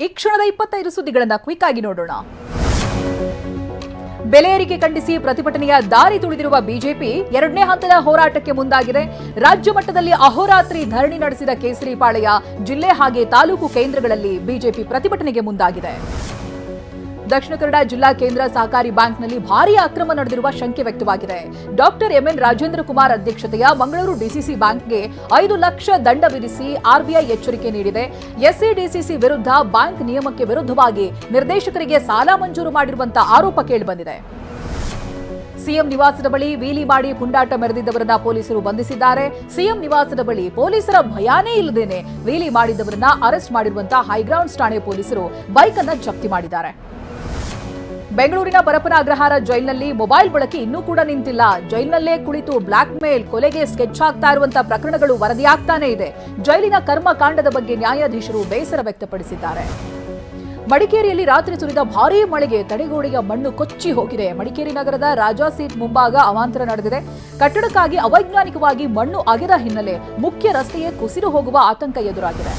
ಈ ಕ್ಷಣದ 25 ಸುದ್ದಿಗಳನ್ನು ಕ್ವಿಕ್ ಆಗಿ ನೋಡೋಣ. ಬೆಲೆ ಏರಿಕೆ ಖಂಡಿಸಿ ಪ್ರತಿಭಟನೆಯ ದಾರಿ ತುಳಿದಿರುವ ಬಿಜೆಪಿ ಎರಡನೇ ಹಂತದ ಹೋರಾಟಕ್ಕೆ ಮುಂದಾಗಿದೆ. ರಾಜ್ಯ ಮಟ್ಟದಲ್ಲಿ ಅಹೋರಾತ್ರಿ ಧರಣಿ ನಡೆಸಿದ ಕೇಸರಿಪಾಳ್ಯ ಜಿಲ್ಲೆ ಹಾಗೆ ತಾಲೂಕು ಕೇಂದ್ರಗಳಲ್ಲಿ ಬಿಜೆಪಿ ಪ್ರತಿಭಟನೆಗೆ ಮುಂದಾಗಿದೆ. ದಕ್ಷಿಣ ಕನ್ನಡ ಜಿಲ್ಲಾ ಕೇಂದ್ರ ಸಹಕಾರಿ ಬ್ಯಾಂಕ್ನಲ್ಲಿ ಭಾರೀ ಅಕ್ರಮ ನಡೆದಿರುವ ಶಂಕೆ ವ್ಯಕ್ತವಾಗಿದೆ. ಡಾಕ್ಟರ್ ಎಂಎನ್ ರಾಜೇಂದ್ರ ಕುಮಾರ್ ಅಧ್ಯಕ್ಷತೆಯ ಮಂಗಳೂರು ಡಿಸಿಸಿ ಬ್ಯಾಂಕ್ಗೆ 5 ಲಕ್ಷ ದಂಡ ವಿಧಿಸಿ ಆರ್ಬಿಐ ಎಚ್ಚರಿಕೆ ನೀಡಿದೆ. ಎಸ್ಸಿಡಿಸಿಸಿ ವಿರುದ್ಧ ಬ್ಯಾಂಕ್ ನಿಯಮಕ್ಕೆ ವಿರುದ್ಧವಾಗಿ ನಿರ್ದೇಶಕರಿಗೆ ಸಾಲ ಮಂಜೂರು ಮಾಡಿರುವಂತಹ ಆರೋಪ ಕೇಳಿಬಂದಿದೆ. ಸಿಎಂ ನಿವಾಸದ ಬಳಿ ವೀಲಿ ಮಾಡಿ ಪುಂಡಾಟ ಮೆರೆದಿದ್ದವರನ್ನ ಪೊಲೀಸರು ಬಂಧಿಸಿದ್ದಾರೆ. ಸಿಎಂ ನಿವಾಸದ ಬಳಿ ಪೊಲೀಸರ ಭಯಾನೇ ಇಲ್ಲದೇನೆ ವೀಲಿ ಮಾಡಿದ್ದವರನ್ನ ಅರೆಸ್ಟ್ ಮಾಡಿರುವಂತಹ ಹೈಗ್ರೌಂಡ್ಸ್ ಠಾಣೆ ಪೊಲೀಸರು ಬೈಕ್ ಅನ್ನು ಜಪ್ತಿ ಮಾಡಿದ್ದಾರೆ. ಬೆಂಗಳೂರಿನ ಪರಪ್ಪನ ಅಗ್ರಹಾರ ಜೈಲಿನಲ್ಲಿ ಮೊಬೈಲ್ ಬಳಕೆ ಇನ್ನೂ ಕೂಡ ನಿಂತಿಲ್ಲ. ಜೈಲಿನಲ್ಲೇ ಕುಳಿತು ಬ್ಲಾಕ್ ಮೇಲ್, ಕೊಲೆಗೆ ಸ್ಕೆಚ್ ಹಾಕ್ತಾ ಇರುವಂತಹ ಪ್ರಕರಣಗಳು ವರದಿಯಾಗ್ತಾನೆ ಇದೆ. ಜೈಲಿನ ಕರ್ಮಕಾಂಡದ ಬಗ್ಗೆ ನ್ಯಾಯಾಧೀಶರು ಬೇಸರ ವ್ಯಕ್ತಪಡಿಸಿದ್ದಾರೆ. ಮಡಿಕೇರಿಯಲ್ಲಿ ರಾತ್ರಿ ಸುರಿದ ಭಾರೀ ಮಳೆಗೆ ತಡೆಗೋಡೆಯ ಮಣ್ಣು ಕೊಚ್ಚಿ ಹೋಗಿದೆ. ಮಡಿಕೇರಿ ನಗರದ ರಾಜಾ ಸೀಟ್ ಮುಂಭಾಗ ಅವಾಂತರ ನಡೆದಿದೆ. ಕಟ್ಟಡಕ್ಕಾಗಿ ಅವೈಜ್ಞಾನಿಕವಾಗಿ ಮಣ್ಣು ಅಗೆದ ಹಿನ್ನೆಲೆ ಮುಖ್ಯ ರಸ್ತೆಯೇ ಕುಸಿದು ಹೋಗುವ ಆತಂಕ ಎದುರಾಗಿದೆ.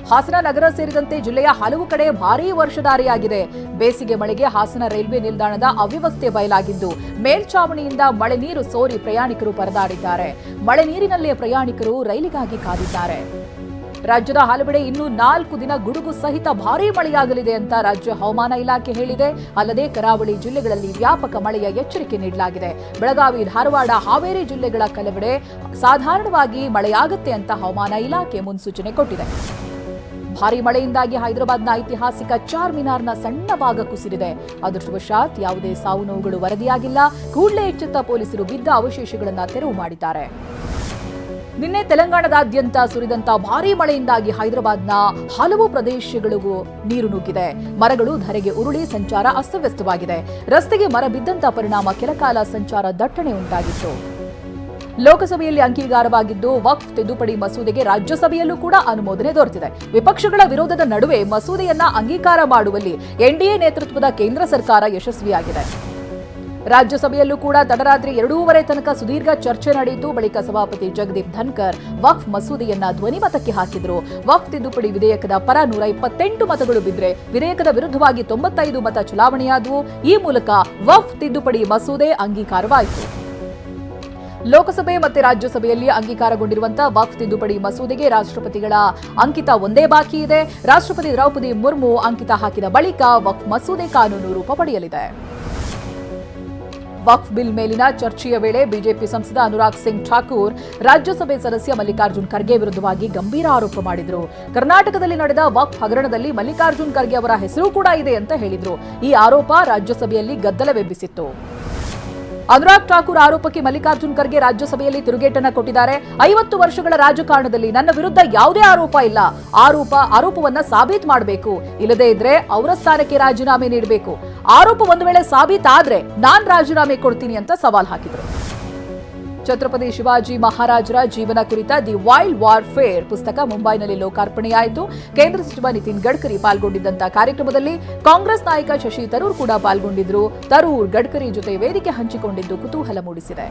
ಹಾಸನ ನಗರ ಸೇರಿದಂತೆ ಜಿಲ್ಲೆಯ ಹಲವು ಕಡೆ ಭಾರೀ ವರ್ಷಧಾರೆಯಾಗಿದೆ. ಬೇಸಿಗೆ ಮಳೆಗೆ ಹಾಸನ ರೈಲ್ವೆ ನಿಲ್ದಾಣದ ಅವ್ಯವಸ್ಥೆ ಬಯಲಾಗಿದ್ದು ಮೇಲ್ಛಾವಣಿಯಿಂದ ಮಳೆ ನೀರು ಸೋರಿ ಪ್ರಯಾಣಿಕರು ಪರದಾಡಿದ್ದಾರೆ. ಮಳೆ ನೀರಿನಲ್ಲೇ ಪ್ರಯಾಣಿಕರು ರೈಲಿಗಾಗಿ ಕಾದಿದ್ದಾರೆ. ರಾಜ್ಯದ ಹಲವೆಡೆ ಇನ್ನೂ 4 ದಿನ ಗುಡುಗು ಸಹಿತ ಭಾರೀ ಮಳೆಯಾಗಲಿದೆ ಅಂತ ರಾಜ್ಯ ಹವಾಮಾನ ಇಲಾಖೆ ಹೇಳಿದೆ. ಅಲ್ಲದೆ ಕರಾವಳಿ ಜಿಲ್ಲೆಗಳಲ್ಲಿ ವ್ಯಾಪಕ ಮಳೆಯ ಎಚ್ಚರಿಕೆ ನೀಡಲಾಗಿದೆ. ಬೆಳಗಾವಿ, ಧಾರವಾಡ, ಹಾವೇರಿ ಜಿಲ್ಲೆಗಳ ಕೆಲವೆಡೆ ಸಾಧಾರಣವಾಗಿ ಮಳೆಯಾಗುತ್ತೆ ಅಂತ ಹವಾಮಾನ ಇಲಾಖೆ ಮುನ್ಸೂಚನೆ ಕೊಟ್ಟಿದೆ. ಭಾರೀ ಮಳೆಯಿಂದಾಗಿ ಹೈದರಾಬಾದ್ನ ಐತಿಹಾಸಿಕ ಚಾರ್ ಮಿನಾರ್ನ ಸಣ್ಣ ಭಾಗ ಕುಸಿದಿದೆ. ಅದೃಷ್ಟವಶಾತ್ ಯಾವುದೇ ಸಾವು ನೋವುಗಳು ವರದಿಯಾಗಿಲ್ಲ. ಕೂಡಲೇ ಎಚ್ಚೆತ್ತ ಪೊಲೀಸರು ಬಿದ್ದ ಅವಶೇಷಗಳನ್ನು ತೆರವು ಮಾಡಿದ್ದಾರೆ. ನಿನ್ನೆ ತೆಲಂಗಾಣದಾದ್ಯಂತ ಸುರಿದಂತ ಭಾರೀ ಮಳೆಯಿಂದಾಗಿ ಹೈದರಾಬಾದ್ನ ಹಲವು ಪ್ರದೇಶಗಳಿಗೂ ನೀರು ನುಗ್ಗಿದೆ. ಮರಗಳು ಧರೆಗೆ ಉರುಳಿ ಸಂಚಾರ ಅಸ್ತವ್ಯಸ್ತವಾಗಿದೆ. ರಸ್ತೆಗೆ ಮರ ಬಿದ್ದಂತ ಪರಿಣಾಮ ಕೆಲಕಾಲ ಸಂಚಾರ ದಟ್ಟಣೆ ಉಂಟಾಗಿತ್ತು. ಲೋಕಸಭೆಯಲ್ಲಿ ಅಂಗೀಕಾರವಾಗಿದ್ದು ವಕ್ಫ್ ತಿದ್ದುಪಡಿ ಮಸೂದೆಗೆ ರಾಜ್ಯಸಭೆಯಲ್ಲೂ ಕೂಡ ಅನುಮೋದನೆ ದೊರೆತಿದೆ. ವಿಪಕ್ಷಗಳ ವಿರೋಧದ ನಡುವೆ ಮಸೂದೆಯನ್ನ ಅಂಗೀಕಾರ ಮಾಡುವಲ್ಲಿ ಎನ್ಡಿಎ ನೇತೃತ್ವದ ಕೇಂದ್ರ ಸರ್ಕಾರ ಯಶಸ್ವಿಯಾಗಿದೆ. ರಾಜ್ಯಸಭೆಯಲ್ಲೂ ಕೂಡ ತಡರಾತ್ರಿ 2:30 ತನಕ ಸುದೀರ್ಘ ಚರ್ಚೆ ನಡೆಯಿತು. ಬಳಿಕ ಸಭಾಪತಿ ಜಗದೀಪ್ ಧನ್ಕರ್ ವಕ್ಫ್ ಮಸೂದೆಯನ್ನ ಧ್ವನಿಮತಕ್ಕೆ ಹಾಕಿದ್ರು. ವಕ್ಫ್ ತಿದ್ದುಪಡಿ ವಿಧೇಯಕದ ಪರ 128 ಮತಗಳು ಬಿದ್ದರೆ ವಿಧೇಯಕದ ವಿರುದ್ಧವಾಗಿ 95 ಮತ ಚಲಾವಣೆಯಾದವು. ಈ ಮೂಲಕ ವಕ್ಫ್ ತಿದ್ದುಪಡಿ ಮಸೂದೆ ಅಂಗೀಕಾರವಾಯಿತು. ಲೋಕಸಭೆ ಮತ್ತು ರಾಜ್ಯಸಭೆಯಲ್ಲಿ ಅಂಗೀಕಾರಗೊಂಡಿರುವಂತಹ ವಕ್ಫ್ ತಿದ್ದುಪಡಿ ಮಸೂದೆಗೆ ರಾಷ್ಟ್ರಪತಿಗಳ ಅಂಕಿತ ಒಂದೇ ಬಾಕಿ ಇದೆ. ರಾಷ್ಟ್ರಪತಿ ದ್ರೌಪದಿ ಮುರ್ಮು ಅಂಕಿತ ಹಾಕಿದ ಬಳಿಕ ವಕ್ಫ್ ಮಸೂದೆ ಕಾನೂನು ರೂಪ ಪಡೆಯಲಿದೆ. ವಕ್ಫ್ ಬಿಲ್ ಮೇಲಿನ ಚರ್ಚೆಯ ವೇಳೆ ಬಿಜೆಪಿ ಸಂಸದ ಅನುರಾಗ್ ಸಿಂಗ್ ಠಾಕೂರ್ ರಾಜ್ಯಸಭೆ ಸದಸ್ಯ ಮಲ್ಲಿಕಾರ್ಜುನ್ ಖರ್ಗೆ ವಿರುದ್ಧವಾಗಿ ಗಂಭೀರ ಆರೋಪ ಮಾಡಿದರು. ಕರ್ನಾಟಕದಲ್ಲಿ ನಡೆದ ವಕ್ಫ್ ಹಗರಣದಲ್ಲಿ ಮಲ್ಲಿಕಾರ್ಜುನ್ ಖರ್ಗೆ ಅವರ ಹೆಸರು ಕೂಡ ಇದೆ ಅಂತ ಹೇಳಿದ್ರು. ಈ ಆರೋಪ ರಾಜ್ಯಸಭೆಯಲ್ಲಿ ಗದ್ದಲವೆಬ್ಬಿಸಿತ್ತು. ಅನುರಾಗ್ ಠಾಕೂರ್ ಆರೋಪಕ್ಕೆ ಮಲ್ಲಿಕಾರ್ಜುನ್ ಖರ್ಗೆ ರಾಜ್ಯಸಭೆಯಲ್ಲಿ ತಿರುಗೇಟನ್ನ ಕೊಟ್ಟಿದ್ದಾರೆ. 50 ವರ್ಷಗಳ ರಾಜಕಾರಣದಲ್ಲಿ ನನ್ನ ವಿರುದ್ಧ ಯಾವುದೇ ಆರೋಪ ಇಲ್ಲ. ಆರೋಪವನ್ನ ಸಾಬೀತು ಮಾಡಬೇಕು. ಇಲ್ಲದೇ ಇದ್ರೆ ಅವರ ಸ್ಥಾನಕ್ಕೆ ರಾಜೀನಾಮೆ ನೀಡಬೇಕು. ಆರೋಪ ಒಂದು ವೇಳೆ ಸಾಬೀತಾದ್ರೆ ನಾನ್ ರಾಜೀನಾಮೆ ಕೊಡ್ತೀನಿ ಅಂತ ಸವಾಲ್ ಹಾಕಿದ್ರು. ಛತ್ರಪತಿ ಶಿವಾಜಿ ಮಹಾರಾಜರ ಜೀವನ ಕುರಿತ ದಿ ವೈಲ್ಡ್ ವಾರ್ಫೇರ್ ಪುಸ್ತಕ ಮುಂಬೈನಲ್ಲಿ ಲೋಕಾರ್ಪಣೆಯಾಯಿತು. ಕೇಂದ್ರ ಸಚಿವ ನಿತಿನ್ ಗಡ್ಕರಿ ಪಾಲ್ಗೊಂಡಿದ್ದಂತಹ ಕಾರ್ಯಕ್ರಮದಲ್ಲಿ ಕಾಂಗ್ರೆಸ್ ನಾಯಕ ಶಶಿ ತರೂರ್ ಕೂಡ ಪಾಲ್ಗೊಂಡಿದ್ರು. ತರೂರ್ ಗಡ್ಕರಿ ಜೊತೆ ವೇದಿಕೆ ಹಂಚಿಕೊಂಡಿದ್ದು ಕುತೂಹಲ ಮೂಡಿಸಿದೆ.